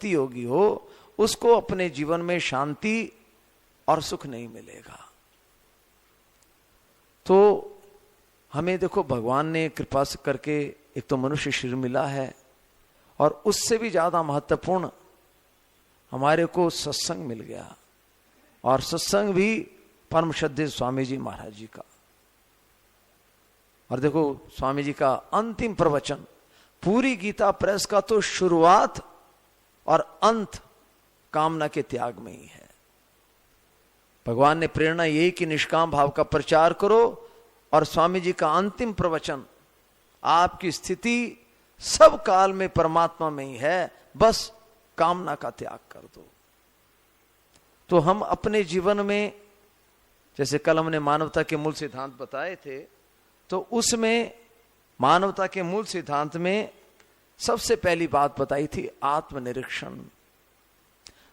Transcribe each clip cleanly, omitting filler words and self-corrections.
भक्ति योगी हो उसको अपने जीवन में शांति और सुख नहीं मिलेगा। तो हमें देखो भगवान ने कृपा से करके एक तो मनुष्य शरीर मिला है, और उससे भी ज्यादा महत्वपूर्ण हमारे को सत्संग मिल गया, और सत्संग भी परम श्रद्धेय स्वामी जी महाराज जी का। और देखो स्वामी जी का अंतिम प्रवचन, पूरी गीता प्रेस का तो शुरुआत और अंत कामना के त्याग में ही है। भगवान ने प्रेरणा यही कि निष्काम भाव का प्रचार करो, और स्वामी जी का अंतिम प्रवचन, आपकी स्थिति सब काल में परमात्मा में ही है, बस कामना का त्याग कर दो। तो हम अपने जीवन में, जैसे कल हमने मानवता के मूल सिद्धांत बताए थे, तो उसमें मानवता के मूल सिद्धांत में सबसे पहली बात बताई थी आत्मनिरीक्षण।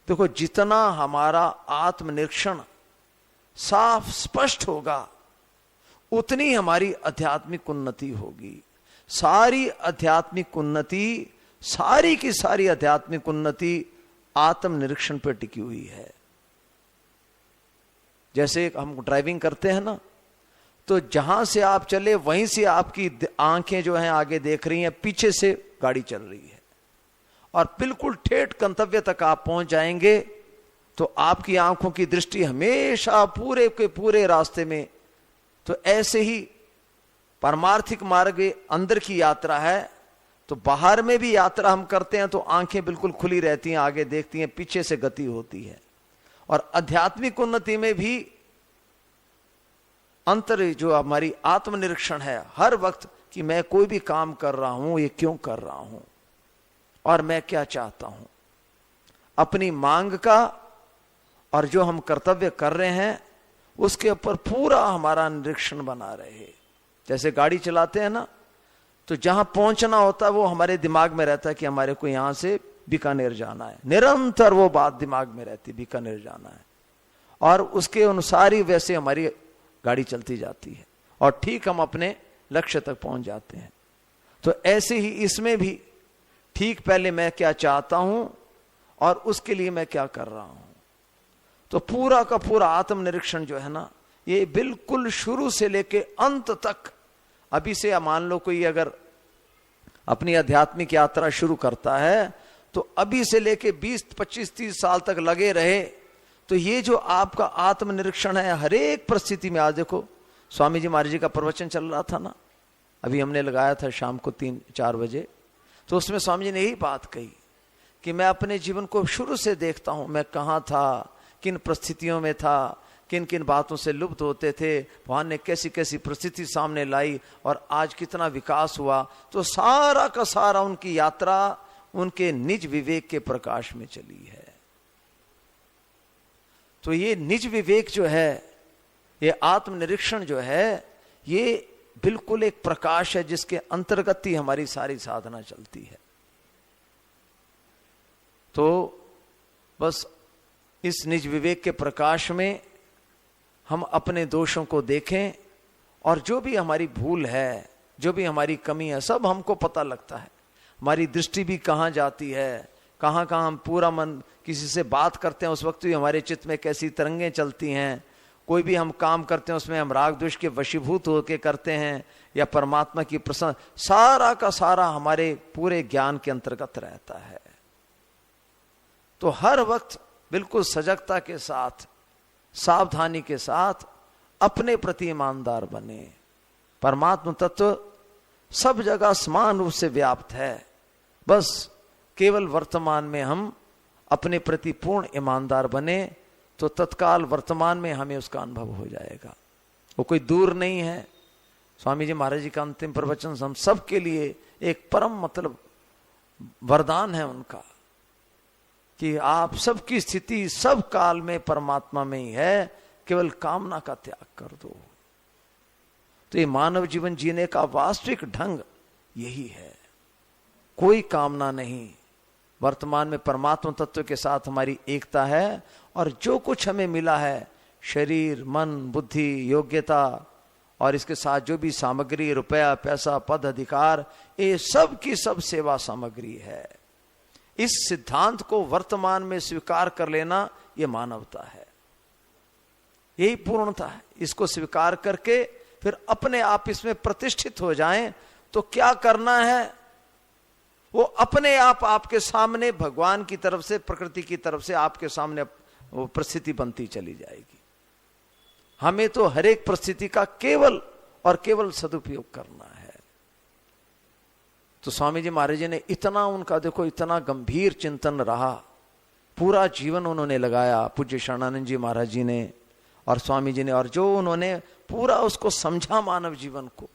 देखो जितना हमारा आत्मनिरीक्षण साफ स्पष्ट होगा उतनी हमारी आध्यात्मिक उन्नति होगी। सारी आध्यात्मिक उन्नति, सारी की सारी आध्यात्मिक उन्नति आत्मनिरीक्षण पर टिकी हुई है। जैसे हम ड्राइविंग करते हैं ना, तो जहां से आप चले वहीं से आपकी आंखें जो हैं आगे देख रही हैं, पीछे से गाड़ी चल रही है, और बिल्कुल ठेठ गंतव्य तक आप पहुंच जाएंगे तो आपकी आंखों की दृष्टि हमेशा पूरे के पूरे रास्ते में। तो ऐसे ही परमार्थिक मार्ग अंदर की यात्रा है, तो बाहर में भी यात्रा हम करते हैं तो आंखें बिल्कुल खुली रहती हैं, आगे देखती हैं, पीछे से गति होती है। और आध्यात्मिक उन्नति में भी अंतर जो हमारी आत्मनिरीक्षण है हर वक्त, कि मैं कोई भी काम कर रहा हूं ये क्यों कर रहा हूं और मैं क्या चाहता हूं, अपनी मांग का और जो हम कर्तव्य कर रहे हैं उसके ऊपर पूरा हमारा निरीक्षण बना रहे। जैसे गाड़ी चलाते हैं ना, तो जहां पहुंचना होता है वो हमारे दिमाग में रहता है कि हमारे को यहां से बीकानेर जाना है, निरंतर वो बात दिमाग में रहती, बीकानेर जाना है, और उसके अनुसार ही वैसे हमारी गाड़ी चलती जाती है, और ठीक हम अपने लक्ष्य तक पहुंच जाते हैं। तो ऐसे ही इसमें भी ठीक पहले मैं क्या चाहता हूं और उसके लिए मैं क्या कर रहा हूं। तो पूरा का पूरा आत्मनिरीक्षण जो है ना, ये बिल्कुल शुरू से लेके अंत तक। अभी से मान लो कोई अगर अपनी आध्यात्मिक यात्रा शुरू करता है तो अभी से लेके 20, 25, 30 साल तक लगे रहे, तो ये जो आपका आत्मनिरीक्षण है हर एक परिस्थिति में। आज देखो स्वामी जी महाराज जी का प्रवचन चल रहा था ना, अभी हमने लगाया था शाम को 3-4 बजे, तो उसमें स्वामी जी ने यही बात कही कि मैं अपने जीवन को शुरू से देखता हूं, मैं कहां था, किन परिस्थितियों में था, किन किन बातों से लुप्त होते थे, भगवान ने कैसी कैसी परिस्थिति सामने लाई और आज कितना विकास हुआ। तो सारा का सारा उनकी यात्रा उनके निज विवेक के प्रकाश में चली है। तो ये निज विवेक जो है, ये आत्मनिरीक्षण जो है, ये बिल्कुल एक प्रकाश है जिसके अंतर्गत ही हमारी सारी साधना चलती है। तो बस इस निज विवेक के प्रकाश में हम अपने दोषों को देखें, और जो भी हमारी भूल है, जो भी हमारी कमी है, सब हमको पता लगता है। हमारी दृष्टि भी कहाँ जाती है, कहाँ कहाँ हम पूरा मन किसी से बात करते हैं उस वक्त भी हमारे चित्त में कैसी तरंगें चलती हैं। कोई भी हम काम करते हैं उसमें हम राग द्वेष के वशीभूत होकर करते हैं या परमात्मा की प्रसन्न, सारा का सारा हमारे पूरे ज्ञान के अंतर्गत रहता है। तो हर वक्त बिल्कुल सजगता के साथ, सावधानी के साथ अपने प्रति ईमानदार बने। परमात्मा तत्व सब जगह समान रूप से व्याप्त है, बस केवल वर्तमान में हम अपने प्रति पूर्ण ईमानदार बने तो तत्काल वर्तमान में हमें उसका अनुभव हो जाएगा। वो कोई दूर नहीं है। स्वामी जी महाराज जी का अंतिम प्रवचन हम सब के लिए एक परम मतलब वरदान है उनका, कि आप सबकी स्थिति सब काल में परमात्मा में ही है, केवल कामना का त्याग कर दो। तो ये मानव जीवन जीने का वास्तविक ढंग यही है, कोई कामना नहीं। वर्तमान में परमात्मा तत्व के साथ हमारी एकता है, और जो कुछ हमें मिला है, शरीर, मन, बुद्धि, योग्यता, और इसके साथ जो भी सामग्री, रुपया, पैसा, पद, अधिकार, ये सब की सब सेवा सामग्री है। इस सिद्धांत को वर्तमान में स्वीकार कर लेना यह मानवता है, यही पूर्णता है। इसको स्वीकार करके फिर अपने आप इसमें प्रतिष्ठित हो जाएं तो क्या करना है वो अपने आप आपके सामने भगवान की तरफ से, प्रकृति की तरफ से आपके सामने वो परिस्थिति बनती चली जाएगी। हमें तो हर एक परिस्थिति का केवल और केवल सदुपयोग करना है। तो स्वामी जी महाराज जी ने इतना, उनका देखो इतना गंभीर चिंतन रहा, पूरा जीवन उन्होंने लगाया, पूज्य शरणानंद जी महाराज जी ने और स्वामी जी ने, और जो उन्होंने पूरा उसको समझा, मानव जीवन को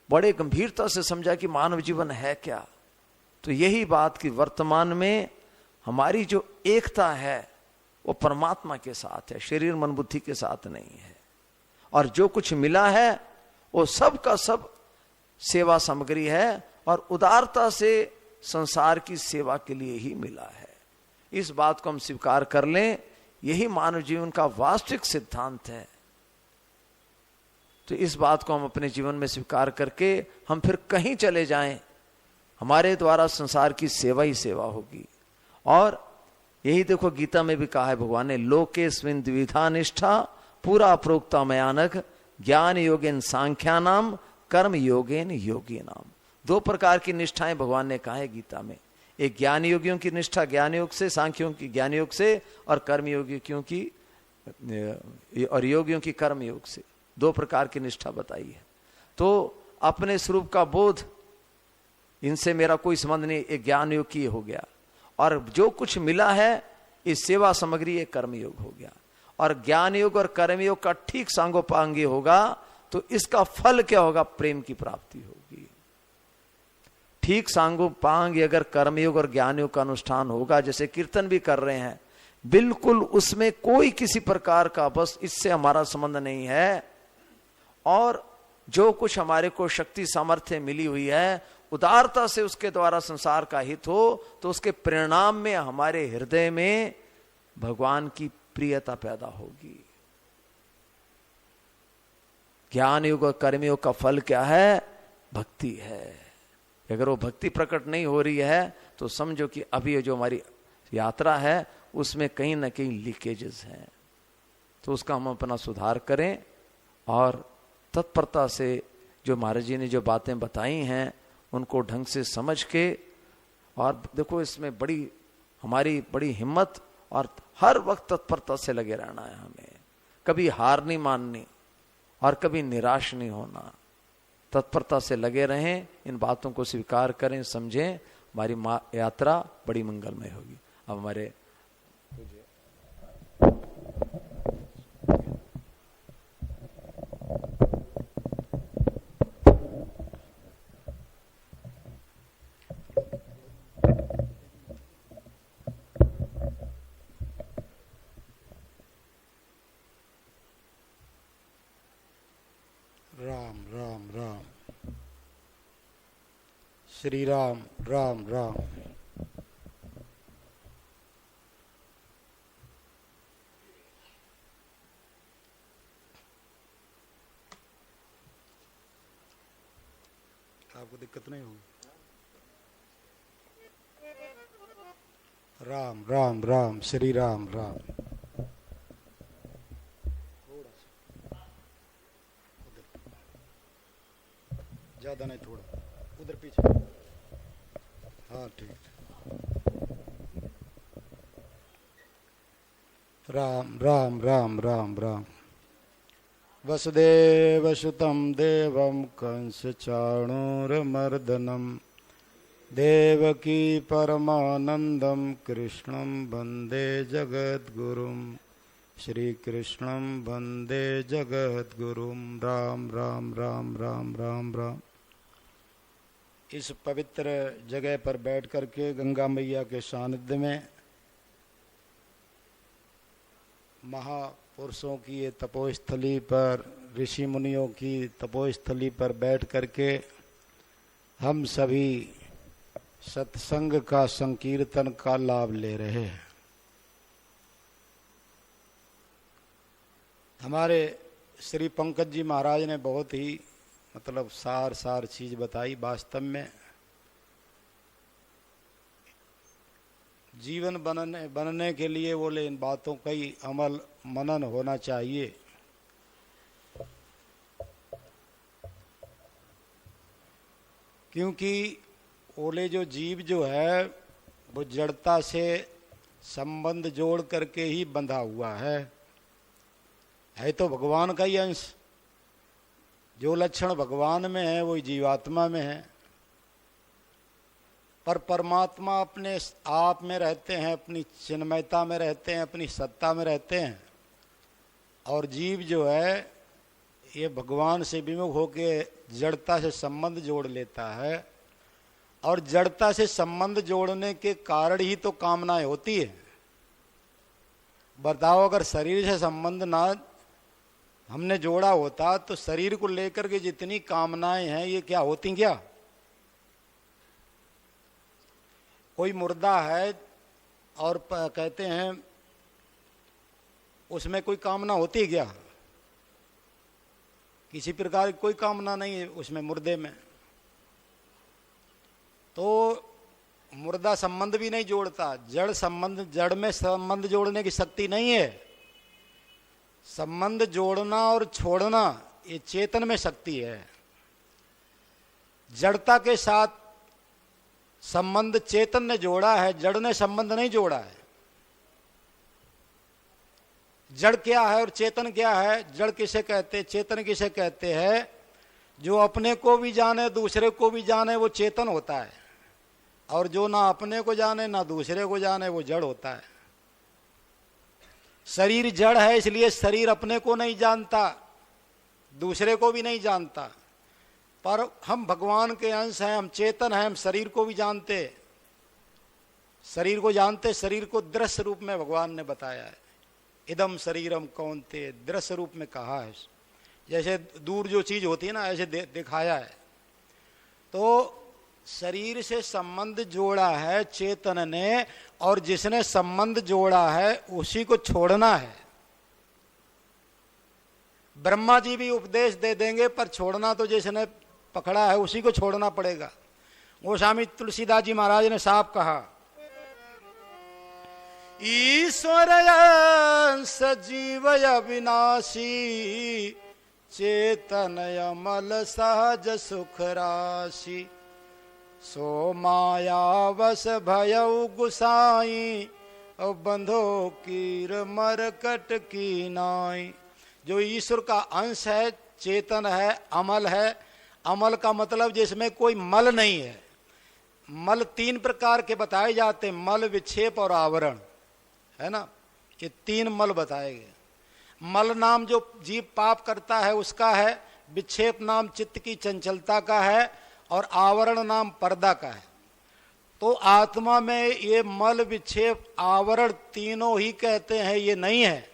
बड़े गंभीरता से समझा कि मानव जीवन है क्या। तो यही बात कि वर्तमान में हमारी जो एकता है वो परमात्मा के साथ है, शरीर मन बुद्धि के साथ नहीं है। और जो कुछ मिला है वो सब का सब सेवा सामग्री है और उदारता से संसार की सेवा के लिए ही मिला है। इस बात को हम स्वीकार कर लें, यही मानव जीवन का वास्तविक सिद्धांत है। तो इस बात को हम अपने जीवन में स्वीकार करके हम फिर कहीं चले जाएं, हमारे द्वारा संसार की सेवा ही सेवा होगी। और यही देखो गीता में भी कहा है भगवान ने, लोकेस्मिन् द्विविधा निष्ठा पूरा प्रोक्ता मयानघ ज्ञान योगेन सांख्यानाम कर्म योगेन योगीनाम। दो प्रकार की निष्ठाएं भगवान ने कहा है गीता में। एक ज्ञान योगियों की निष्ठा ज्ञान योग से, सांख्यों की ज्ञान योग से, और कर्म योगियों की और योगियों की कर्म योग से। दो प्रकार की निष्ठा बताई है। तो अपने स्वरूप का बोध, इनसे मेरा कोई संबंध नहीं, एक ज्ञान योग की हो गया। और जो कुछ मिला है इस सेवा सामग्री, एक कर्म योग हो गया। और ज्ञान योग और कर्म योग का ठीक सांगोपांगी होगा तो इसका फल क्या होगा? प्रेम की प्राप्ति होगी। ठीक सांगोपांगी अगर कर्मयोग और ज्ञान योग का अनुष्ठान होगा, जैसे कीर्तन भी कर रहे हैं, बिल्कुल उसमें कोई किसी प्रकार का बस इससे हमारा संबंध नहीं है, और जो कुछ हमारे को शक्ति सामर्थ्य मिली हुई है उदारता से उसके द्वारा संसार का हित हो, तो उसके परिणाम में हमारे हृदय में भगवान की प्रियता पैदा होगी। ज्ञान योग और कर्मयोग का फल क्या है? भक्ति है। अगर वो भक्ति प्रकट नहीं हो रही है तो समझो कि अभी ये जो हमारी यात्रा है उसमें कहीं ना कहीं लीकेजेस हैं। तो उसका हम अपना सुधार करें और तत्परता से जो महाराज जी ने जो बातें बताई हैं उनको ढंग से समझ के, और देखो इसमें बड़ी हमारी बड़ी हिम्मत और हर वक्त तत्परता से लगे रहना है हमें। कभी हार नहीं माननी और कभी निराश नहीं होना। तत्परता से लगे रहें, इन बातों को स्वीकार करें, समझें, हमारी यात्रा बड़ी मंगलमय होगी। अब हमारे राम राम राम, श्री राम राम राम। आपको दिक्कत नहीं होगी? राम राम राम, श्री राम राम। ज्यादा नहीं, थोड़ा उधर पीछे। हाँ ठीक। राम राम राम राम राम। वसुदेव सुतं देवं कंस चाणूरमर्दनं देवकी परमानंदं कृष्णं वंदे जगद्गुरुं श्री कृष्णं वंदे जगद्गुरुं। राम राम राम राम राम राम। इस पवित्र जगह पर बैठ करके गंगा मैया के सानिध्य में महापुरुषों की ये तपोस्थली पर, ऋषि मुनियों की तपोस्थली पर बैठ करके हम सभी सत्संग का संकीर्तन का लाभ ले रहे हैं। हमारे श्री पंकज जी महाराज ने बहुत ही सार चीज बताई। वास्तव में जीवन बनने के लिए बोले इन बातों का ही अमल मनन होना चाहिए। क्योंकि बोले जो जीव जो है वो जड़ता से संबंध जोड़ करके ही बंधा हुआ है तो भगवान का ही अंश। जो लक्षण भगवान में है वो जीवात्मा में है, पर परमात्मा अपने आप में रहते हैं, अपनी चिन्मयता में रहते हैं, अपनी सत्ता में रहते हैं, और जीव जो है ये भगवान से विमुख होके जड़ता से संबंध जोड़ लेता है। और जड़ता से संबंध जोड़ने के कारण ही तो कामनाएं होती है। बताओ, अगर शरीर से संबंध ना हमने जोड़ा होता तो शरीर को लेकर के जितनी कामनाएं हैं ये क्या होती क्या? कोई मुर्दा है और कहते हैं उसमें कोई कामना होती है क्या? किसी प्रकार की कोई कामना नहीं है उसमें, मुर्दे में। तो मुर्दा संबंध भी नहीं जोड़ता। जड़ संबंध, जड़ में संबंध जोड़ने की शक्ति नहीं है। संबंध जोड़ना और छोड़ना ये चेतन में शक्ति है। जड़ता के साथ संबंध चेतन ने जोड़ा है, जड़ ने संबंध नहीं जोड़ा है। जड़ क्या है और चेतन क्या है? जड़ किसे कहते, चेतन किसे कहते हैं? जो अपने को भी जाने दूसरे को भी जाने वो चेतन होता है, और जो ना अपने को जाने ना दूसरे को जाने वो जड़ होता है। शरीर जड़ है, इसलिए शरीर अपने को नहीं जानता, दूसरे को भी नहीं जानता। पर हम भगवान के अंश हैं, हम चेतन हैं, हम शरीर को भी जानते, शरीर को जानते। शरीर को दृश्य रूप में भगवान ने बताया है। इदम शरीरम कौन्ते, दृश्य रूप में कहा है। जैसे दूर जो चीज होती है ना, ऐसे दिखाया है। तो शरीर से संबंध जोड़ा है चेतन ने, और जिसने संबंध जोड़ा है उसी को छोड़ना है। ब्रह्मा जी भी उपदेश दे देंगे, पर छोड़ना तो जिसने पकड़ा है उसी को छोड़ना पड़ेगा। गोस्वामी तुलसीदास जी महाराज ने साफ कहा, ईश्वर सजीव अविनाशी, चेतन अमल सहज सुख राशि, सो मायावश भयउ गुसाई, और बंधो कीर मरकट की नाई। जो ईश्वर का अंश है, चेतन है, अमल है। अमल का मतलब जिसमें कोई मल नहीं है। मल तीन प्रकार के बताए जाते हैं, मल, विक्षेप और आवरण, है ना। ये तीन मल बताए गए। मल नाम जो जीव पाप करता है उसका है, विक्षेप नाम चित्त की चंचलता का है, और आवरण नाम पर्दा का है। तो आत्मा में ये मल, विक्षेप, आवरण तीनों ही कहते हैं ये नहीं है,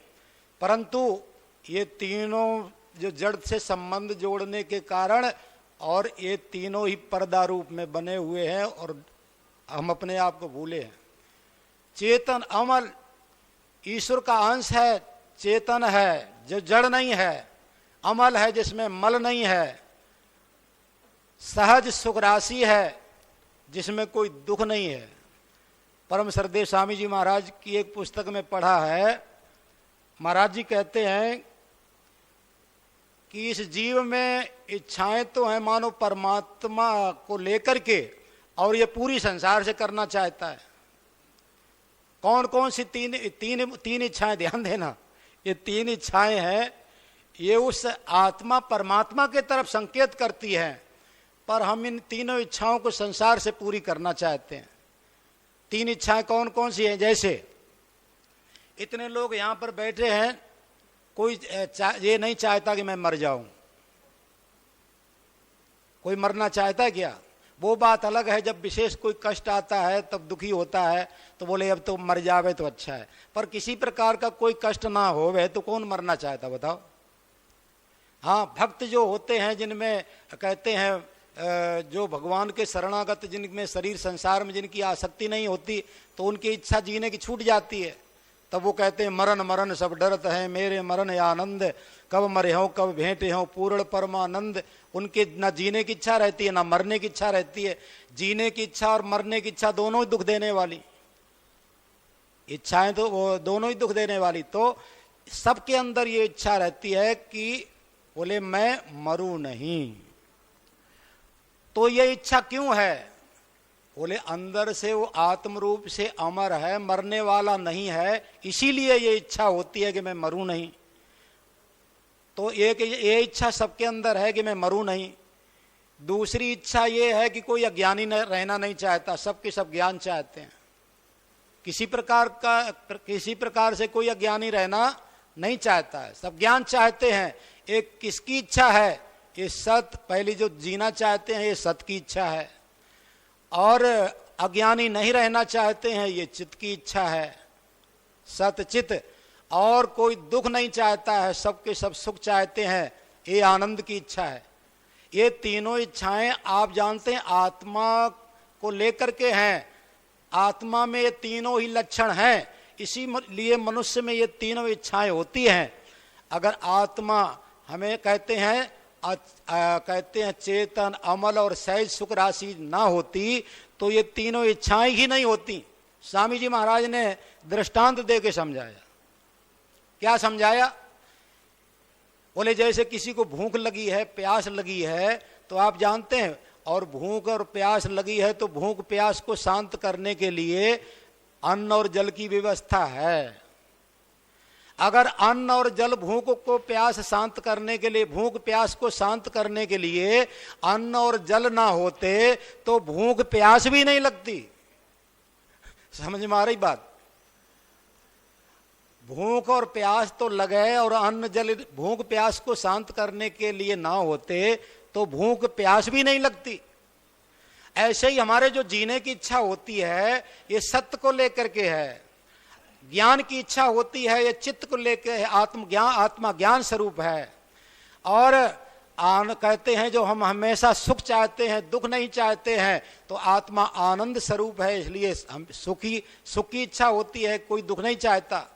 परंतु ये तीनों जो जड़ से संबंध जोड़ने के कारण, और ये तीनों ही पर्दा रूप में बने हुए हैं, और हम अपने आप को भूले हैं। चेतन अमल ईश्वर का अंश है, चेतन है जो जड़ नहीं है, अमल है जिसमें मल नहीं है, सहज सुख राशि है जिसमें कोई दुख नहीं है। परम श्रद्धेय स्वामी जी महाराज की एक पुस्तक में पढ़ा है, महाराज जी कहते हैं कि इस जीव में इच्छाएं तो हैं मानो परमात्मा को लेकर के, और ये पूरी संसार से करना चाहता है। कौन कौन सी तीन इच्छाएं, ध्यान देना, ये तीन इच्छाएं हैं, ये उस आत्मा परमात्मा के तरफ संकेत करती हैं, पर हम इन तीनों इच्छाओं को संसार से पूरी करना चाहते हैं। तीन इच्छाएं कौन कौन सी हैं? जैसे इतने लोग यहां पर बैठे हैं, कोई ये नहीं चाहता कि मैं मर जाऊं। कोई मरना चाहता है क्या? वो बात अलग है, जब विशेष कोई कष्ट आता है तब दुखी होता है तो बोले अब तो मर जावे तो अच्छा है, पर किसी प्रकार का कोई कष्ट ना होवे तो कौन मरना चाहता बताओ? हाँ, भक्त जो होते हैं, जिनमें कहते हैं जो भगवान के शरणागत, जिनमें शरीर संसार में जिनकी आसक्ति नहीं होती, तो उनकी इच्छा जीने की छूट जाती है। तब वो कहते हैं मरण मरण सब डरत है, मेरे मरण आनंद, कब मरे हो कब भेंटे हो पूर्ण परमानंद। उनके ना जीने की इच्छा रहती है ना मरने की इच्छा रहती है। जीने की इच्छा और मरने की इच्छा दोनों ही दुख देने वाली। इच्छाएं तो वो दोनों ही दुख देने वाली। तो सबके अंदर ये इच्छा रहती है कि बोले मैं मरूं नहीं। तो ये इच्छा क्यों है? बोले अंदर से वो आत्म रूप से अमर है, मरने वाला नहीं है, इसीलिए ये इच्छा होती है कि मैं मरूं नहीं। तो एक ये इच्छा सबके अंदर है कि मैं मरूं नहीं। दूसरी इच्छा ये है कि कोई अज्ञानी रहना नहीं चाहता, सबके सब ज्ञान चाहते हैं। किसी प्रकार से कोई अज्ञानी रहना नहीं चाहता है, सब ज्ञान चाहते हैं। एक किसकी इच्छा है? ये सत, पहली जो जीना चाहते हैं ये सत की इच्छा है। और अज्ञानी नहीं रहना चाहते हैं, ये चित्त की इच्छा है, सत चित्त। और कोई दुख नहीं चाहता है, सबके सब सुख चाहते हैं, ये आनंद की इच्छा है। ये तीनों इच्छाएं आप जानते हैं आत्मा को लेकर के हैं। आत्मा में ये तीनों ही लक्षण हैं, इसीलिए मनुष्य में ये तीनों इच्छाएं होती हैं। अगर आत्मा हमें कहते हैं चेतन, अमल और सहज सुख राशि ना होती तो ये तीनों इच्छाएं ही नहीं होती। स्वामी जी महाराज ने दृष्टांत दे के समझाया। क्या समझाया? बोले जैसे किसी को भूख लगी है, प्यास लगी है, तो आप जानते हैं, और भूख और प्यास लगी है तो भूख प्यास को शांत करने के लिए अन्न और जल की व्यवस्था है। अगर अन्न और जल भूख को प्यास शांत करने के लिए, भूख प्यास को शांत करने के लिए अन्न और जल ना होते तो भूख प्यास भी नहीं लगती। समझ में आ रही बात? भूख और प्यास तो लगे और अन्न जल भूख प्यास को शांत करने के लिए ना होते तो भूख प्यास भी नहीं लगती। ऐसे ही हमारे जो जीने की इच्छा होती है ये सत्य को लेकर के है, ज्ञान की इच्छा होती है ये चित्त को लेकर है, आत्मा ज्ञान स्वरूप है। और कहते हैं जो हम हमेशा सुख चाहते हैं, दुख नहीं चाहते हैं, तो आत्मा आनंद स्वरूप है, इसलिए हम सुख की इच्छा होती है, कोई दुख नहीं चाहता।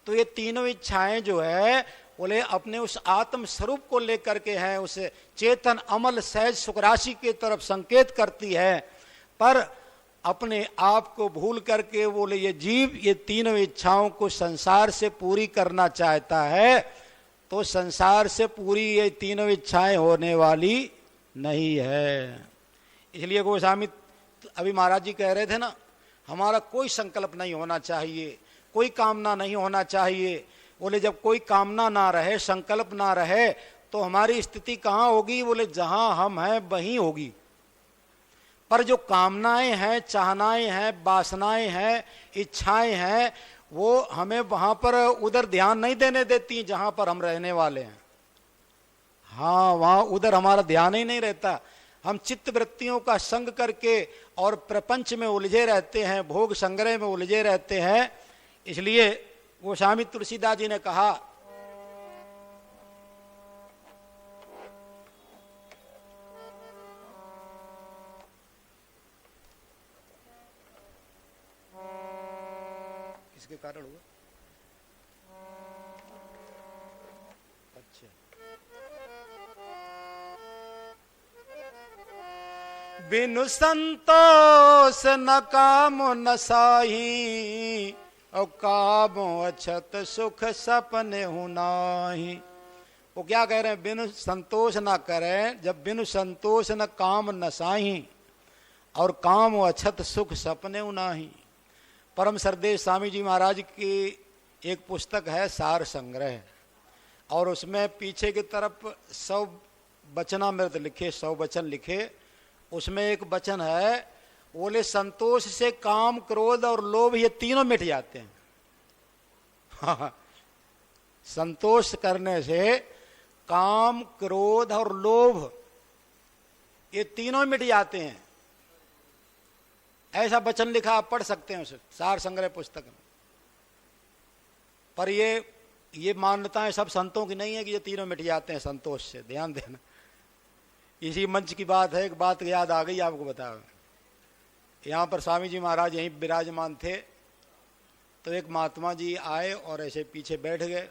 तो ये तीनों इच्छाएं जो है बोले अपने उस आत्म स्वरूप को लेकर के हैं, उस चेतन अमल सहज सुख राशि की तरफ संकेत करती है। पर अपने आप को भूल करके बोले ये जीव ये तीनों इच्छाओं को संसार से पूरी करना चाहता है, तो संसार से पूरी ये तीनों इच्छाएं होने वाली नहीं है। इसलिए गोस्वामी अभी महाराज जी कह रहे थे ना, हमारा कोई संकल्प नहीं होना चाहिए, कोई कामना नहीं होना चाहिए। बोले जब कोई कामना ना रहे, संकल्प ना रहे, तो हमारी स्थिति कहाँ होगी? बोले जहां हम हैं वहीं होगी। पर जो कामनाएं हैं, चाहनाएं हैं, वासनाएं हैं, इच्छाएं हैं, वो हमें वहां पर उधर ध्यान नहीं देने देती जहां पर हम रहने वाले हैं। हाँ, वहां उधर हमारा ध्यान ही नहीं रहता। हम चित्त वृत्तियों का संग करके और प्रपंच में उलझे रहते हैं, भोग संग्रह में उलझे रहते हैं। इसलिए गोस्वामी तुलसीदास जी ने कहा, किसके कारण हुआ? अच्छा, बिनु संतोष न काम न साही, और कामो अछत सुख सपने हूं नाही। वो क्या कह रहे हैं? बिनु संतोष ना करें, जब बिनु संतोष न काम न साही, और काम अछत सुख सपने हूं नाही। परम सरदेव स्वामी जी महाराज की एक पुस्तक है सार संग्रह, और उसमें पीछे की तरफ 100 वचनामृत लिखे, 100 वचन लिखे। उसमें एक वचन है, बोले संतोष से काम, क्रोध और लोभ ये तीनों मिट जाते हैं। हाँ, संतोष करने से काम, क्रोध और लोभ ये तीनों मिट जाते हैं। ऐसा वचन लिखा, आप पढ़ सकते हैं उसे सार संग्रह पुस्तक में। पर ये मान्यताएं सब संतों की नहीं है कि ये तीनों मिट जाते हैं संतोष से, ध्यान देना। इसी मंच की बात है, एक बात याद आ गई आपको बता। यहाँ पर स्वामी जी महाराज यहीं विराजमान थे, तो एक महात्मा जी आए और ऐसे पीछे बैठ गए।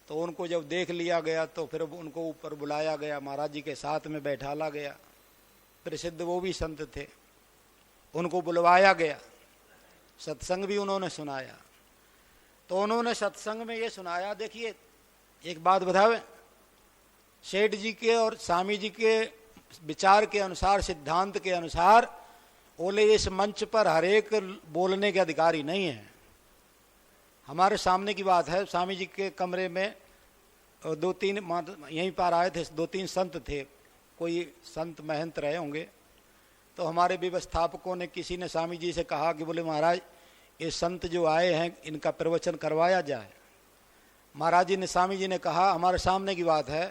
तो उनको जब देख लिया गया तो फिर उनको ऊपर बुलाया गया, महाराज जी के साथ में बैठाला गया। प्रसिद्ध वो भी संत थे, उनको बुलवाया गया। सत्संग भी उन्होंने सुनाया। तो उन्होंने सत्संग में ये सुनाया, देखिए एक बात बतावे, सेठ जी के और स्वामी जी के विचार के अनुसार, सिद्धांत के अनुसार, बोले इस मंच पर हर एक बोलने के अधिकारी नहीं है। हमारे सामने की बात है, स्वामी जी के कमरे में 2-3 यहीं पर आए थे, 2-3 संत थे, कोई संत महंत रहे होंगे। तो हमारे व्यवस्थापकों ने, किसी ने स्वामी जी से कहा कि बोले महाराज ये संत जो आए हैं इनका प्रवचन करवाया जाए। महाराज जी ने, स्वामी जी ने कहा, हमारे सामने की बात है,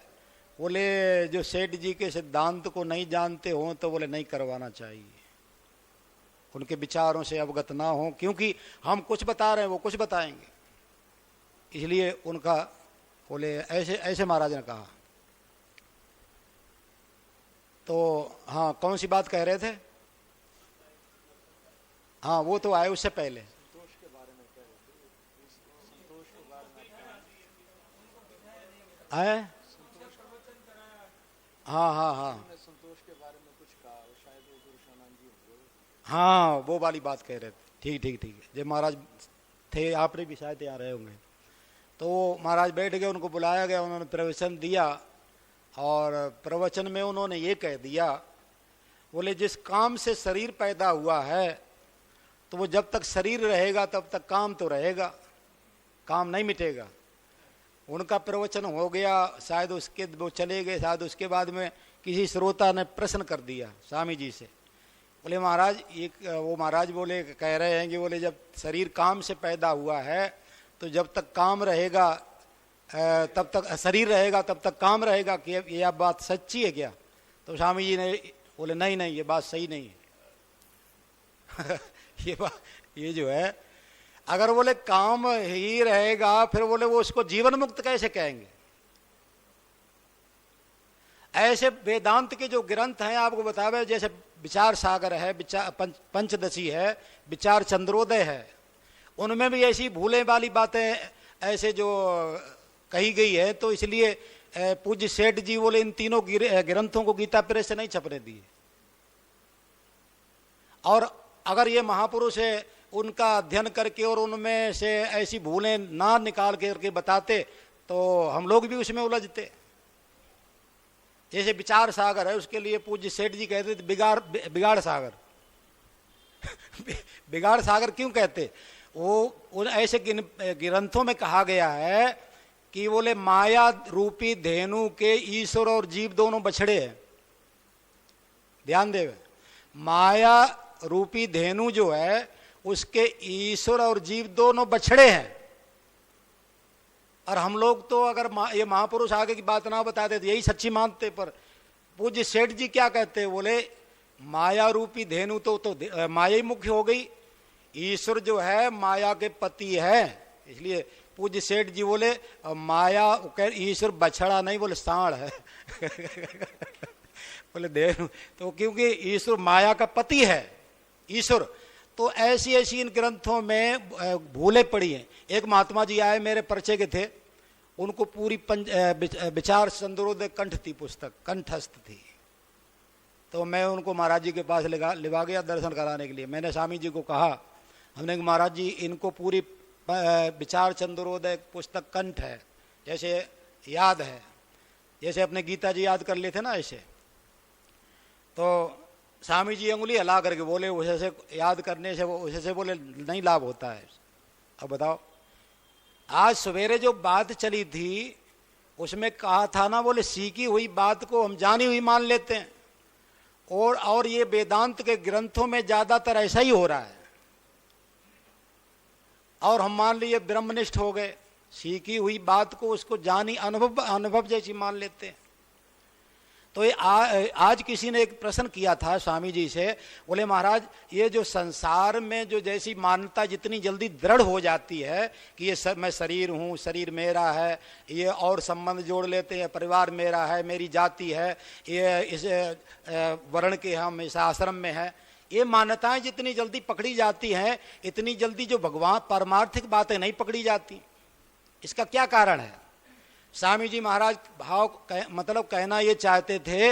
बोले जो सेठ जी के सिद्धांत को नहीं जानते हो तो बोले नहीं करवाना चाहिए, उनके विचारों से अवगत ना हो, क्योंकि हम कुछ बता रहे हैं वो कुछ बताएंगे, इसलिए उनका, बोले ऐसे ऐसे महाराज ने कहा। तो हाँ, कौन सी बात कह रहे थे? हाँ, वो तो आए उससे पहले। आए? हाँ हाँ हाँ संतोष के बारे में कुछ कहा, शायद वो गुरु शानंद जी होंगे। हाँ, वो वाली बात कह रहे थे। ठीक ठीक ठीक है, जब महाराज थे, आपने भी शायद यहाँ रहे होंगे। तो महाराज बैठ गए, उनको बुलाया गया, उन्होंने प्रवचन दिया, और प्रवचन में उन्होंने ये कह दिया, बोले जिस काम से शरीर पैदा हुआ है तो वो जब तक शरीर रहेगा तब तक काम तो रहेगा, काम नहीं मिटेगा। उनका प्रवचन हो गया, शायद उसके वो चले गए, शायद उसके बाद में किसी श्रोता ने प्रश्न कर दिया स्वामी जी से, बोले महाराज एक, वो महाराज बोले, कह रहे हैं कि बोले जब शरीर काम से पैदा हुआ है तो जब तक काम रहेगा तब तक शरीर रहेगा, तब तक काम रहेगा, कि ये आप बात सच्ची है क्या? तो स्वामी जी ने बोले नहीं नहीं, ये बात सही नहीं है। ये जो है, अगर बोले काम ही रहेगा, फिर बोले वो उसको जीवन मुक्त कैसे कहेंगे? ऐसे वेदांत के जो ग्रंथ हैं, आपको बतावे, जैसे विचार सागर है, विचार पंचदशी है, विचार चंद्रोदय है, उनमें भी ऐसी भूले वाली बातें ऐसे जो कही गई है। तो इसलिए पूज्य सेठ जी बोले इन तीनों ग्रंथों को गीता प्रेस से नहीं छपने दिए। और अगर ये महापुरुष है, उनका अध्ययन करके और उनमें से ऐसी भूलें ना निकाल करके बताते तो हम लोग भी उसमें उलझते। जैसे विचार सागर है, उसके लिए पूज्य सेठ जी कहते थे बिगाड़ सागर। बिगाड़ सागर क्यों कहते? वो उन ऐसे ग्रंथों में कहा गया है कि बोले माया रूपी धेनु के ईश्वर और जीव दोनों बछड़े हैं। ध्यान देवे, माया रूपी धेनु जो है उसके ईश्वर और जीव दोनों बछड़े हैं। और हम लोग तो अगर ये महापुरुष आगे की बात ना बताते तो यही सच्ची मानते। पर पूज्य सेठ जी क्या कहते हैं? बोले माया रूपी धेनु तो माया ही मुख्य हो गई, ईश्वर जो है माया के पति है। इसलिए पूज्य सेठ जी बोले माया, ईश्वर बछड़ा नहीं, बोले सांड है। बोले धेनु तो क्योंकि ईश्वर माया का पति है ईश्वर। तो ऐसी ऐसी इन ग्रंथों में भूले पड़ी हैं। एक महात्मा जी आए, मेरे परिचय के थे, उनको पूरी विचार चंद्रोदय कंठ थी, पुस्तक कंठस्थ थी। तो मैं उनको महाराज जी के पास लिवा गया दर्शन कराने के लिए। मैंने स्वामी जी को कहा, हमने कहा महाराज जी इनको पूरी विचार चंद्रोदय पुस्तक कंठ है, जैसे याद है, जैसे अपने गीता जी याद कर लिए थे ना ऐसे। तो स्वामी जी अंगुली हिला करके बोले उसे से याद करने से, उसे से बोले नहीं लाभ होता है। अब बताओ, आज सवेरे जो बात चली थी उसमें कहा था ना, बोले सीखी हुई बात को हम जानी हुई मान लेते हैं। और ये वेदांत के ग्रंथों में ज्यादातर ऐसा ही हो रहा है। और हम मान लिए ब्रह्मनिष्ठ हो गए, सीखी हुई बात को उसको जानी अनुभव जैसी मान लेते हैं। तो ये आज किसी ने एक प्रश्न किया था स्वामी जी से, बोले महाराज ये जो संसार में जो जैसी मान्यता जितनी जल्दी दृढ़ हो जाती है कि ये मैं शरीर हूँ, शरीर मेरा है, ये और संबंध जोड़ लेते हैं, परिवार मेरा है, मेरी जाति है, ये इस वर्ण के हम इस आश्रम में है, ये मान्यताएं जितनी जल्दी पकड़ी जाती हैं, इतनी जल्दी जो भगवान पारमार्थिक बातें नहीं पकड़ी जाती। इसका क्या कारण है? स्वामी जी महाराज मतलब कहना ये चाहते थे,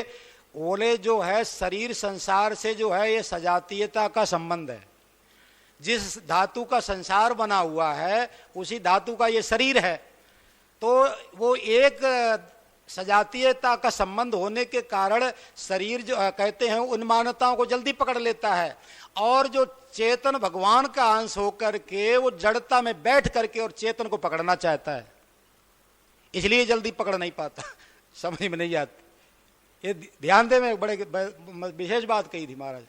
बोले जो है शरीर संसार से जो है ये सजातीयता का संबंध है। जिस धातु का संसार बना हुआ है उसी धातु का ये शरीर है, तो वो एक सजातीयता का संबंध होने के कारण शरीर जो कहते हैं उन मान्यताओं को जल्दी पकड़ लेता है, और जो चेतन भगवान का अंश होकर के वो जड़ता में बैठ करके और चेतन को पकड़ना चाहता है, इसलिए जल्दी पकड़ नहीं पाता। समझ में नहीं आती। ये ध्यान दे, मैं बड़े विशेष बात कही थी महाराज।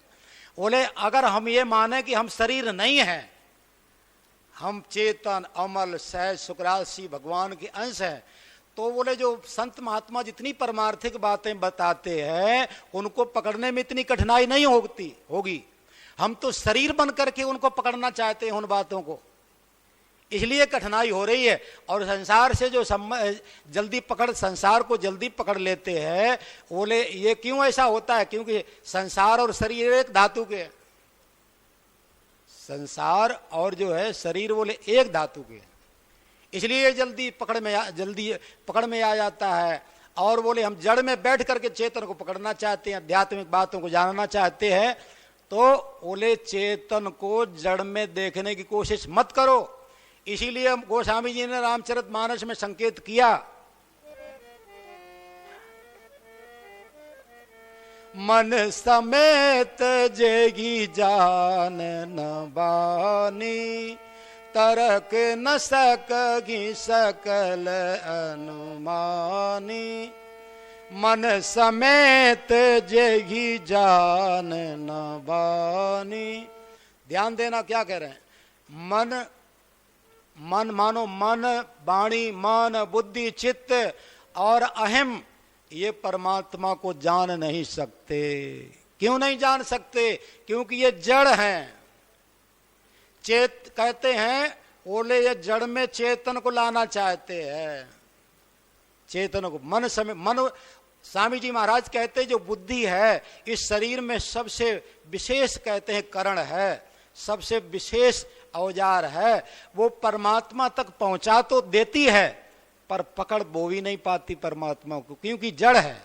बोले अगर हम ये माने कि हम शरीर नहीं हैं, हम चेतन अमल सहज सुखराशि भगवान के अंश हैं, तो बोले जो संत महात्मा जितनी परमार्थिक बातें बताते हैं उनको पकड़ने में इतनी कठिनाई नहीं होगी। हम तो शरीर बन करके उनको पकड़ना चाहते हैं उन बातों को, इसलिए कठिनाई हो रही है। और संसार से जो संसार को जल्दी पकड़ लेते हैं, बोले ये क्यों ऐसा होता है? क्योंकि संसार और शरीर एक धातु के, संसार और जो है शरीर बोले एक धातु के, इसलिए जल्दी पकड़ में आ जाता है। और बोले हम जड़ में बैठ करके चेतन को पकड़ना चाहते हैं, आध्यात्मिक बातों को जानना चाहते हैं, तो बोले चेतन को जड़ में देखने की कोशिश मत करो। इसीलिए गोस्वामी जी ने रामचरितमानस में संकेत किया, मन समेत जेगी जान न बानी, तरक न सकगी सकल अनुमानी। मन समेत जेगी जान न बानी। ध्यान देना क्या कह रहे हैं। मन मानो मन, वाणी, मन, बुद्धि, चित्त और अहम, ये परमात्मा को जान नहीं सकते। क्यों नहीं जान सकते? क्योंकि ये जड़ हैं। कहते हैं बोले ये जड़ में चेतन को लाना चाहते हैं, चेतन को मन स्वामी जी महाराज कहते हैं जो बुद्धि है इस शरीर में सबसे विशेष कहते हैं करण है, सबसे विशेष औजार है। वो परमात्मा तक पहुंचा तो देती है पर पकड़ वो भी नहीं पाती परमात्मा को, क्योंकि जड़ है।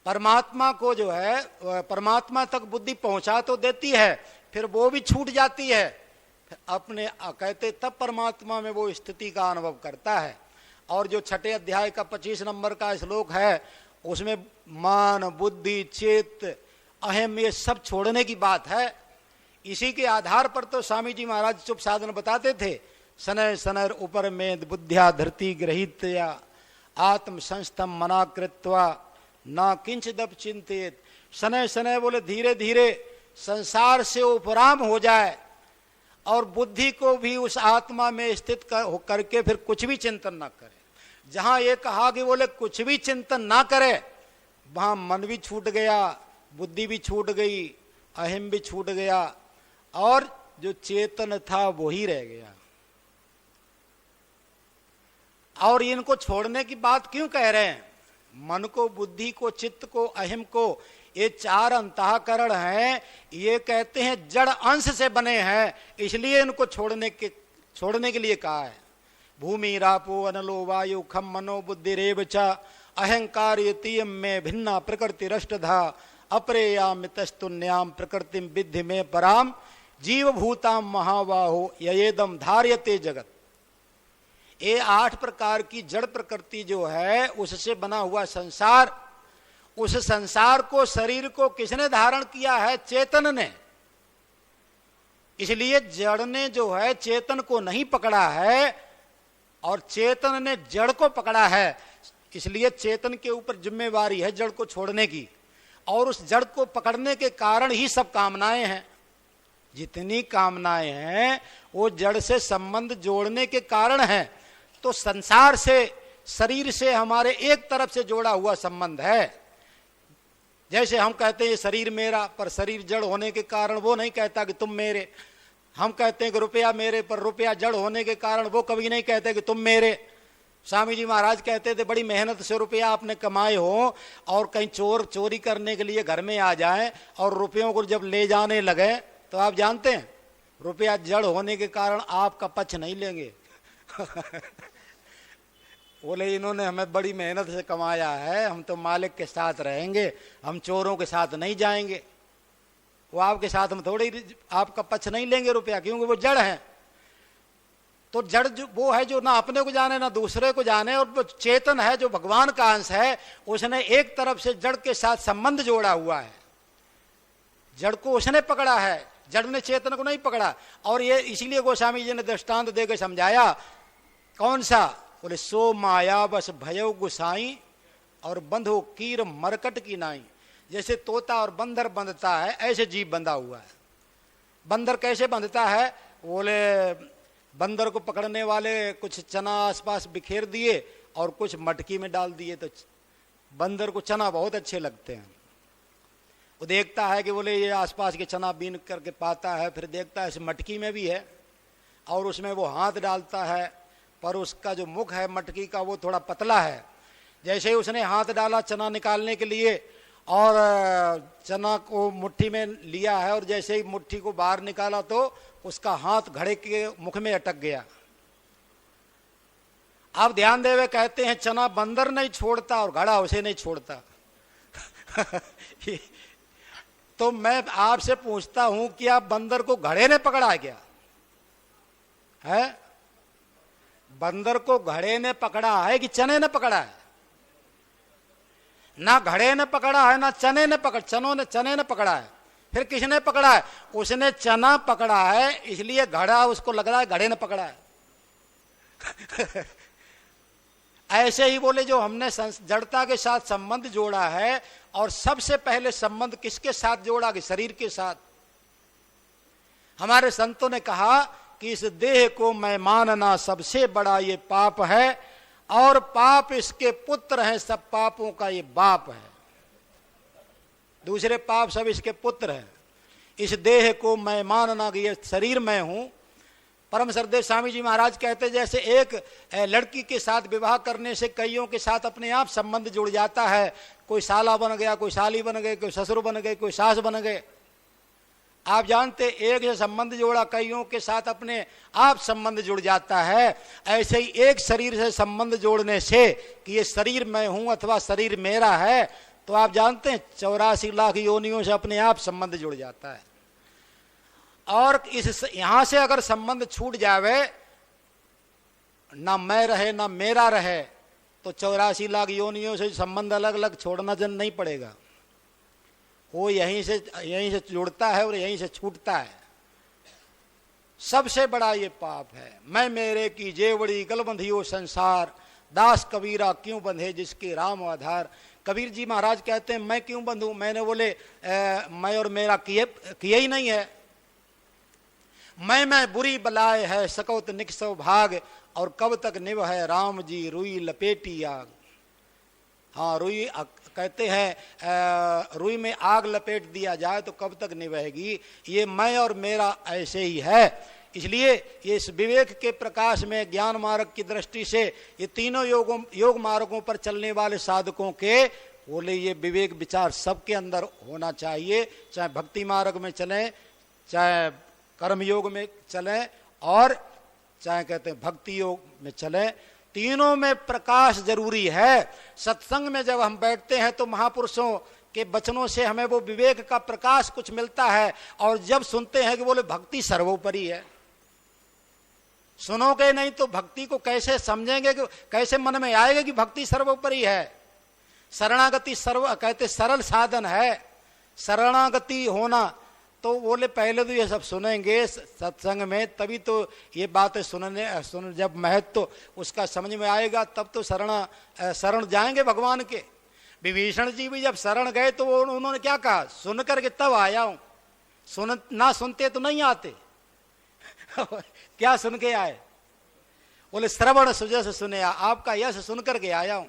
परमात्मा को जो है परमात्मा तक बुद्धि पहुंचा तो देती है, फिर वो भी छूट जाती है। फिर अपने कहते तब परमात्मा में वो स्थिति का अनुभव करता है। और जो छठे अध्याय का 25 नंबर का श्लोक है उसमें मान, बुद्धि, चित्त, अहम ये सब छोड़ने की बात है। इसी के आधार पर तो स्वामी जी महाराज चुप साधन बताते थे। सनय सनर ऊपर में बुद्धिया धरती गृहीत या आत्म संस्थम मना कृत्वा ना किंचिदप चिंतित। सनय सनय बोले धीरे धीरे संसार से उपराम हो जाए और बुद्धि को भी उस आत्मा में स्थित करके फिर कुछ भी चिंतन ना करे। जहां ये कहा कि बोले कुछ भी चिंतन ना करे, वहां मन भी छूट गया, बुद्धि भी छूट गई, अहम भी छूट गया और जो चेतन था वो ही रह गया। और इनको छोड़ने की बात क्यों कह रहे हैं? मन को, बुद्धि को, चित्त को, अहम को, ये चार अंतःकरण हैं, ये कहते हैं जड़ अंश से बने हैं, इसलिए इनको छोड़ने के लिए कहा है। भूमि रापो अनलो वायु खम मनो बुद्धि रेव च अहंकार यतीयम में भिन्ना प्रकृति रष्टधा अप्रेयाम तस्तुन्याम प्रकृतिम विद्धि में पराम जीव भूताम महाबाहो ययेदम धार्यते जगत। ये 8 प्रकार की जड़ प्रकृति जो है उससे बना हुआ संसार, उस संसार को, शरीर को किसने धारण किया है? चेतन ने। इसलिए जड़ ने जो है चेतन को नहीं पकड़ा है और चेतन ने जड़ को पकड़ा है। इसलिए चेतन के ऊपर जिम्मेवारी है जड़ को छोड़ने की, और उस जड़ को पकड़ने के कारण ही सब कामनाएं हैं। जितनी कामनाएं हैं वो जड़ से संबंध जोड़ने के कारण है। तो संसार से, शरीर से हमारे एक तरफ से जोड़ा हुआ संबंध है। जैसे हम कहते हैं शरीर मेरा, पर शरीर जड़ होने के कारण वो नहीं कहता कि तुम मेरे। हम कहते हैं कि रुपया मेरे, पर रुपया जड़ होने के कारण वो कभी नहीं कहते कि तुम मेरे। स्वामी जी महाराज कहते थे बड़ी मेहनत से रुपया आपने कमाए हो और कहीं चोर चोरी करने के लिए घर में आ जाए और रुपयों को जब ले जाने लगे तो आप जानते हैं रुपया जड़ होने के कारण आपका पक्ष नहीं लेंगे। बोले इन्होंने हमें बड़ी मेहनत से कमाया है, हम तो मालिक के साथ रहेंगे, हम चोरों के साथ नहीं जाएंगे। वो आपके साथ में थोड़ी आपका पक्ष नहीं लेंगे रुपया, क्योंकि वो जड़ है। तो जड़ जो वो है जो ना अपने को जाने ना दूसरे को जाने, और वो चेतन है जो भगवान का अंश है, उसने एक तरफ से जड़ के साथ संबंध जोड़ा हुआ है। जड़ को उसने पकड़ा है, जड़ ने चेतन को नहीं पकड़ा। और ये इसीलिए गोस्वामी जी ने दृष्टांत देकर समझाया। कौन सा? बोले सो माया बस भयो गुसाई और बंधो कीर मरकट की नाई। जैसे तोता और बंदर बंधता है, ऐसे जीव बंधा हुआ है। बंदर कैसे बंधता है? बोले बंदर को पकड़ने वाले कुछ चना आसपास बिखेर दिए और कुछ मटकी में डाल दिए, तो बंदर को चना बहुत अच्छे लगते हैं। वो देखता है कि बोले ये आसपास के चना बीन करके पाता है, फिर देखता है इस मटकी में भी है, और उसमें वो हाथ डालता है, पर उसका जो मुख है मटकी का वो थोड़ा पतला है। जैसे ही उसने हाथ डाला चना निकालने के लिए और चना को मुट्ठी में लिया है, और जैसे ही मुट्ठी को बाहर निकाला तो उसका हाथ घड़े के मुख में अटक गया। आप ध्यान देवे, कहते हैं चना बंदर नहीं छोड़ता और घड़ा उसे नहीं छोड़ता। तो मैं आपसे पूछता हूं कि आप बंदर को घड़े ने पकड़ा क्या है? बंदर को घड़े ने पकड़ा है कि चने ने पकड़ा है? ना घड़े ने पकड़ा है ना चने ने चने ने पकड़ा है। फिर किसने पकड़ा है? उसने चना पकड़ा है, इसलिए घड़ा उसको लग रहा है घड़े ने पकड़ा है। ऐसे ही बोले जो हमने जड़ता के साथ संबंध जोड़ा है, और सबसे पहले संबंध किसके साथ जोड़ा? कि शरीर के साथ। हमारे संतों ने कहा कि इस देह को मैं मानना सबसे बड़ा ये पाप है, और पाप इसके पुत्र हैं, सब पापों का ये बाप है। दूसरे पाप सब इसके पुत्र हैं। इस देह को मैं मानना कि ये शरीर मैं हूं। परम सरदेव स्वामी जी महाराज कहते जैसे एक लड़की के साथ विवाह करने से कईयों के साथ अपने आप संबंध जुड़ जाता है। कोई साला बन गया, कोई साली बन गए, कोई ससुर बन गए, कोई सास बन गए। आप जानते एक से संबंध जोड़ा कईयों के साथ अपने आप संबंध जुड़ जाता है। ऐसे ही एक शरीर से संबंध जोड़ने से कि ये शरीर मैं हूं अथवा शरीर मेरा है, तो आप जानते हैं 84 लाख योनियों से अपने आप संबंध जुड़ जाता है। और इस यहां से अगर संबंध छूट जावे, ना मैं रहे ना मेरा रहे, तो 84 लाख योनियों से संबंध अलग अलग छोड़ना जन नहीं पड़ेगा। वो यहीं से जुड़ता है और यहीं से छूटता है। सबसे बड़ा ये पाप है। मैं मेरे की जेवड़ी गल बंधियो संसार, दास कबीरा क्यों बंधे जिसके राम आधार। कबीर जी महाराज कहते हैं मैं क्यों बंधूं? मैंने बोले मैं और मेरा किए ही नहीं है। मैं बुरी बलाए है सकौत निकसव भाग, और कब तक निभ है राम जी रुई लपेटी आग। हाँ, रुई कहते हैं रुई में आग लपेट दिया जाए तो कब तक निभेगी। ये मैं और मेरा ऐसे ही है। इसलिए ये इस विवेक के प्रकाश में ज्ञान मार्ग की दृष्टि से ये तीनों योग मार्गों पर चलने वाले साधकों के बोले ये विवेक विचार सबके अंदर होना चाहिए। चाहे भक्ति मार्ग में चलें, चाहे कर्म योग में चलें, और चाहे कहते हैं भक्ति योग में चलें, तीनों में प्रकाश जरूरी है। सत्संग में जब हम बैठते हैं तो महापुरुषों के वचनों से हमें वो विवेक का प्रकाश कुछ मिलता है। और जब सुनते हैं कि बोले भक्ति सर्वोपरि है, सुनोगे नहीं तो भक्ति को कैसे समझेंगे, कैसे मन में आएगा कि भक्ति सर्वोपरि है। शरणागति कहते सरल साधन है। शरणागति होना तो बोले पहले तो ये सब सुनेंगे सत्संग में, तभी तो ये बातें सुन जब महत्व तो उसका समझ में आएगा, तब तो शरण जाएंगे भगवान के। विभीषण जी भी जब शरण गए तो उन्होंने क्या कहा? सुन करके तब आया हूं। ना सुनते तो नहीं आते। क्या सुन के आए? बोले श्रवण सुजस सुने, आपका यश सुन करके आया हूं।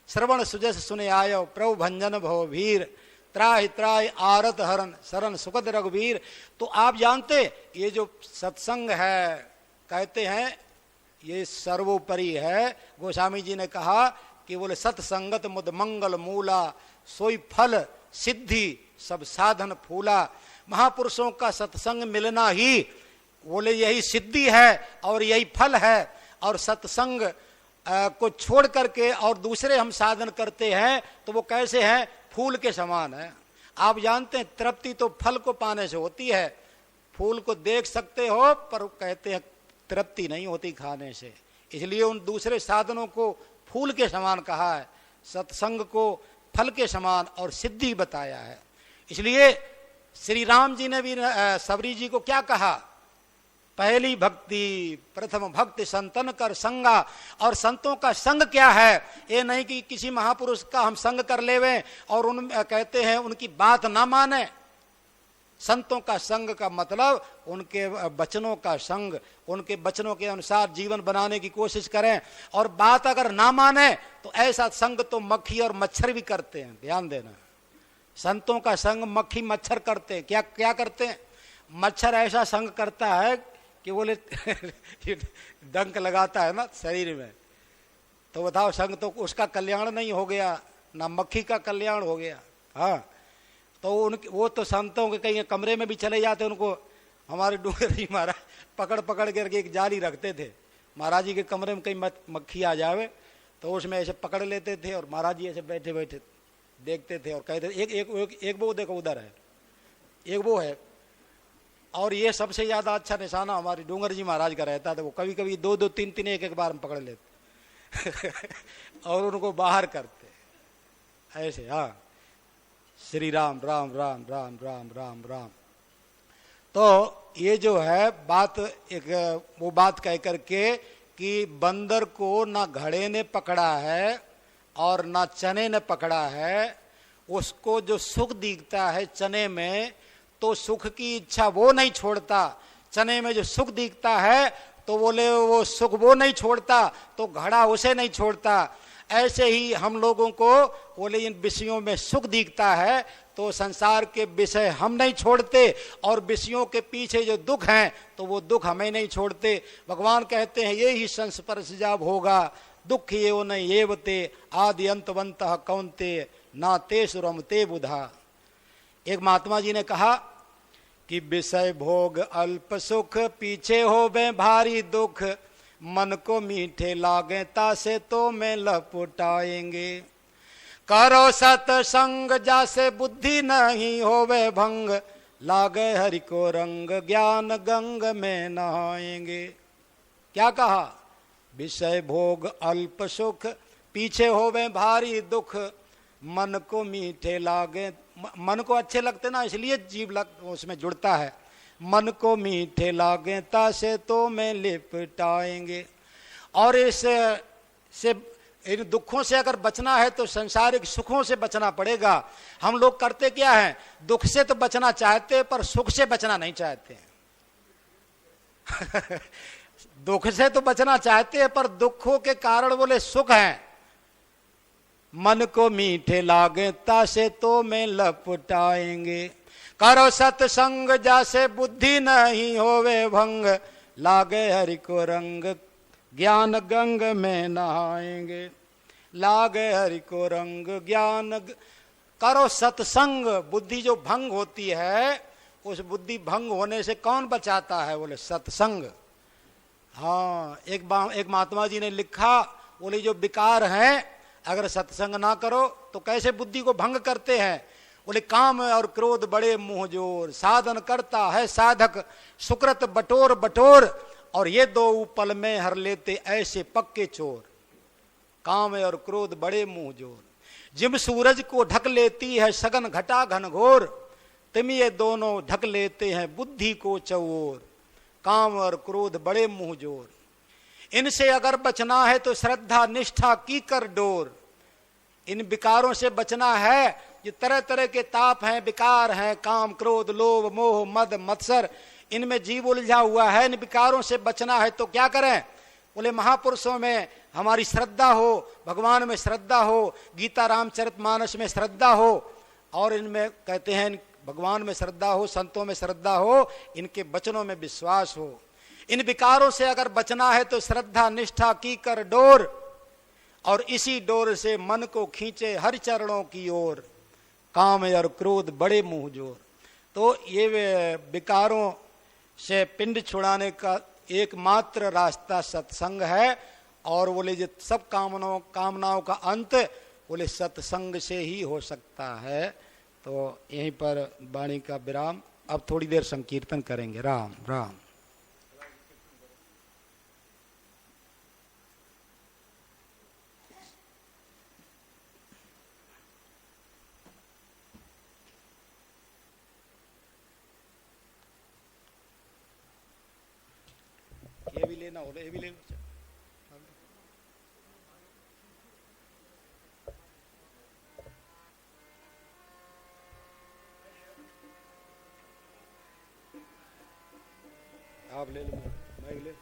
श्रवण सुजस सुने आयो, प्रभु भंजन भव भीर, त्राहि त्राहि आरत हरण, शरण सुखद रघुवीर। तो आप जानते ये जो सत्संग है कहते हैं ये सर्वोपरि है। गोस्वामी जी ने कहा कि बोले सत्संगत मुद मंगल मूला, सोई फल सिद्धि सब साधन फूला। महापुरुषों का सत्संग मिलना ही बोले यही सिद्धि है और यही फल है। और सत्संग को छोड़ करके और दूसरे हम साधन करते हैं तो वो कैसे हैं? फूल के समान है। आप जानते हैं तृप्ति तो फल को पाने से होती है। फूल को देख सकते हो पर कहते हैं तृप्ति नहीं होती खाने से, इसलिए उन दूसरे साधनों को फूल के समान कहा है, सत्संग को फल के समान और सिद्धि बताया है। इसलिए श्री राम जी ने भी सबरी जी को क्या कहा, पहली भक्ति प्रथम भक्ति संतन कर संगा। और संतों का संग क्या है, ये नहीं कि किसी महापुरुष का हम संग कर लेवें और उन कहते हैं उनकी बात ना माने। संतों का संग का मतलब उनके वचनों का संग, उनके वचनों के अनुसार जीवन बनाने की कोशिश करें। और बात अगर ना माने तो ऐसा संग तो मक्खी और मच्छर भी करते हैं, ध्यान देना। संतों का संग मक्खी मच्छर करते हैं। क्या क्या करते हैं, मच्छर ऐसा संग करता है कि बोले डंक लगाता है ना शरीर में, तो बताओ संग तो उसका कल्याण नहीं हो गया, ना मक्खी का कल्याण हो गया। हाँ, तो उनके वो तो संतों के कहीं कमरे में भी चले जाते, उनको हमारे डूंगर जी महाराज पकड़ पकड़ करके एक जाली रखते थे। महाराज जी के कमरे में कहीं मक्खी आ जावे तो उसमें ऐसे पकड़ लेते थे और महाराज जी ऐसे बैठे बैठे देखते थे और कहते थे एक वो देखो उधर है, एक वो है। और ये सबसे ज्यादा अच्छा निशाना हमारे डूंगर जी महाराज का रहता था, वो कभी कभी दो दो तीन तीन एक बार में पकड़ लेते और उनको बाहर करते ऐसे। हाँ, श्री राम राम राम राम राम राम राम। तो ये जो है बात एक वो बात कह करके कि बंदर को ना घड़े ने पकड़ा है और ना चने ने पकड़ा है, उसको जो सुख दिखता है चने में तो सुख की इच्छा वो नहीं छोड़ता, चने में जो सुख दिखता है तो बोले वो सुख वो नहीं छोड़ता, तो घड़ा उसे नहीं छोड़ता। ऐसे ही हम लोगों को बोले इन विषयों में सुख दिखता है तो संसार के विषय हम नहीं छोड़ते, और विषयों के पीछे जो दुख हैं तो वो दुख हमें नहीं छोड़ते। भगवान कहते हैं ये ही संस्पर्श जब होगा दुख ये न एवते आदि अंतवंतः कौन्ते ना ते सुरमते बुधा। एक महात्मा जी ने कहा कि विषय भोग अल्प सुख पीछे होवे भारी दुख, मन को मीठे लागे तासे तो में लपटाएंगे। करो सत्संग जासे बुद्धि नहीं होवे भंग, लागे हरि को रंग ज्ञान गंग में नहाएंगे। क्या कहा, विषय भोग अल्प सुख पीछे होवे भारी दुख, मन को मीठे लागे, मन को अच्छे लगते ना इसलिए जीव उसमें जुड़ता है। मन को मीठे लागे तासे तो में लिपटाएंगे। और इस से इन दुखों से अगर बचना है तो संसारिक सुखों से बचना पड़ेगा। हम लोग करते क्या है, दुख से तो बचना चाहते पर सुख से बचना नहीं चाहते दुख से तो बचना चाहते हैं पर दुखों के कारण बोले सुख हैं। मन को मीठे लागे तासे तो में लपटाएंगे। करो सत्संग जासे बुद्धि नहीं होवे भंग, लागे हरि को रंग ज्ञान गंग में नहाएंगे। लागे हरि को रंग ज्ञान करो सत्संग। बुद्धि जो भंग होती है उस बुद्धि भंग होने से कौन बचाता है, बोले सत्संग। हाँ, एक महात्मा जी ने लिखा, बोले जो विकार हैं अगर सत्संग ना करो तो कैसे बुद्धि को भंग करते हैं। बोले काम और क्रोध बड़े मुंह जोर, साधन करता है साधक सुकृत बटोर बटोर, और ये दो पल में हर लेते ऐसे पक्के चोर। काम और क्रोध बड़े मुंह जोर, जिम सूरज को ढक लेती है सघन घटा घनघोर, तुम ये दोनों ढक लेते हैं बुद्धि को चौर। काम और क्रोध बड़े मुंह जोर, इनसे अगर बचना है तो श्रद्धा निष्ठा की कर डोर। इन विकारों से बचना है, ये तरह तरह के ताप हैं, विकार हैं, काम क्रोध लोभ मोह मद मत्सर, इनमें जीव उलझा हुआ है। इन विकारों से बचना है तो क्या करें, बोले महापुरुषों में हमारी श्रद्धा हो, भगवान में श्रद्धा हो, गीता रामचरितमानस में श्रद्धा हो, और इनमें कहते हैं भगवान में श्रद्धा हो, संतों में श्रद्धा हो, इनके वचनों में विश्वास हो। इन विकारों से अगर बचना है तो श्रद्धा निष्ठा की कर डोर, और इसी डोर से मन को खींचे हर चरणों की ओर। काम और क्रोध बड़े मुंह जोर। तो ये विकारों से पिंड छुड़ाने का एकमात्र रास्ता सत्संग है। और बोले जो सब कामनाओं का अंत बोले सत्संग से ही हो सकता है। तो यहीं पर वाणी का विराम। अब थोड़ी देर संकीर्तन करेंगे। राम राम। ये भी लेना हो, ये भी ले लो। आप ले लो, माइक ले।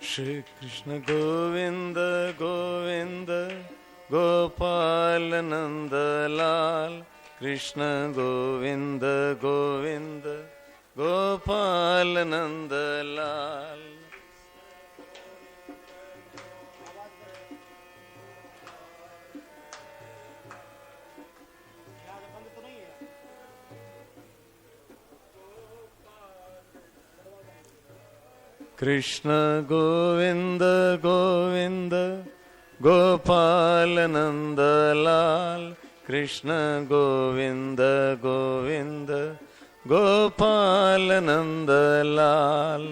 श्री कृष्ण गोविंद गोविंद गोपाल नंद लाल, कृष्ण गोविंद गोविंद गोपाल नंद लाल। कृष्ण गोविंद गोविंद गोपाल नंद लाल, कृष्ण गोविंद गोविंद गोपाल नंद लाल।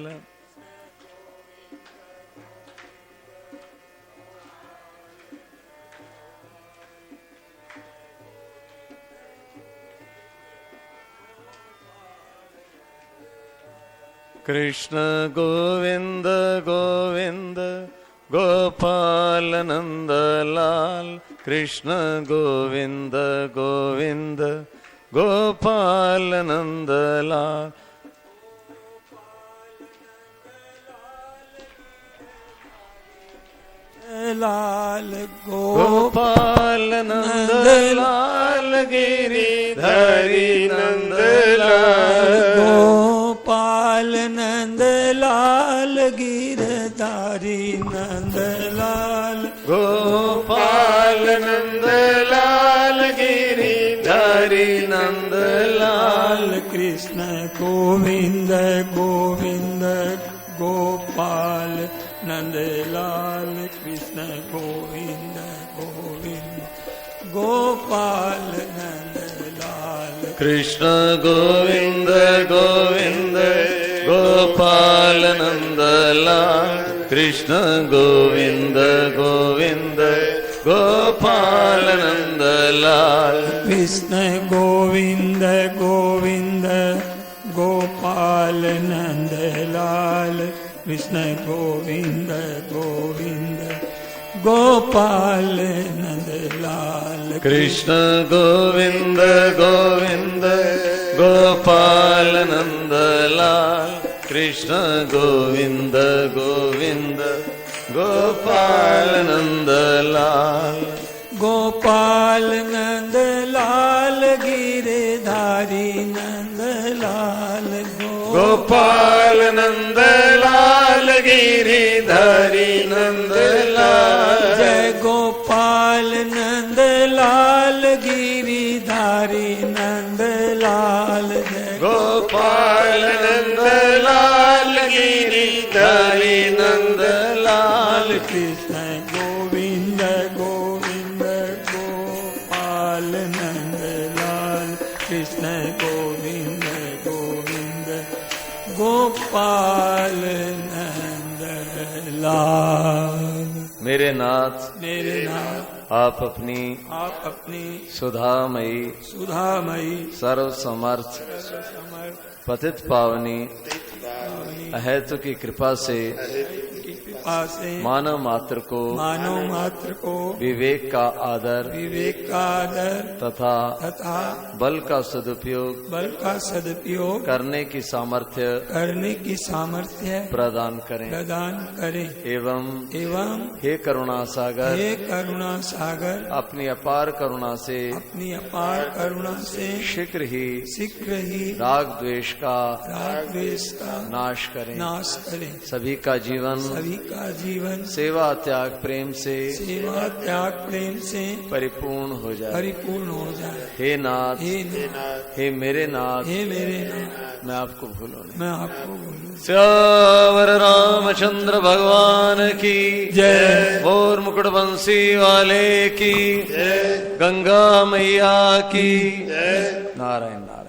कृष्ण गोविंद गोविंद गोपाल नंद लाल, कृष्ण गोविंद गोविंद गोपाल नंद लाल। लाल गोपाल नंद लाल, गिरिधरी नंद लाल। गोपाल नंद लाल, गिरधारी नंद लाल। गोपाल नंद लाल, गिरिधरी नंद लाल। कृष्ण गोविंद गोविंद गोपाल नंद लाल, कृष्ण गोविंद गोविंद गोपाल नंद लाल। कृष्ण गोविंद गोविंद गोपाल नंद लाल, कृष्ण गोविंद गोविंद गोपाल नंद लाल। कृष्ण गोविंद गोविंद गोपाल नंद लाल, कृष्ण गोविंद गोविंद गोपाल नंद लाल। कृष्ण गोविंद गोविंद गोपाल नंद लाल, कृष्ण गोविंद गोविंद गोपाल नंद लाल। गोपाल नंद लाल, गिरधारी नंद लाल। गोपाल नंद लाल, गिरिधरी नंद लाल। जय गोपाल नंद लाल, गिरिधारी नंद लाल। जय गोपाल नंद लाल, गिरिधरी नंद लाल। कृष्ण गोविंद गोविंद गोपाल नंद लाल, कृष्ण गोविंद गोविंद गोपाल नंद लाल। मेरे नाथ, मेरे नाथ, आप अपनी सुधामयी सुधामयी सर्व समर्थ पतित पावनी अहेतु की कृपा से मानव मात्र को विवेक का आदर तथा बल का सदुपयोग करने की सामर्थ्य प्रदान करें एवं हे करुणा सागर अपनी अपार करुणा से शीघ्र ही राग द्वेष का नाश करें। सभी का जीवन का जीवन सेवा त्याग प्रेम से सेवा त्याग प्रेम से परिपूर्ण हो जाए, परिपूर्ण हो जाए। हे नाथ, हे मेरे नाथ, हे मेरे नाथ, मैं आपको भूलूं नहीं। मैं आपको बोलूं। श्यावर रामचंद्र भगवान की जय। और मुकुट बंसी वाले की, गंगा मैया की, नारायण नारायण।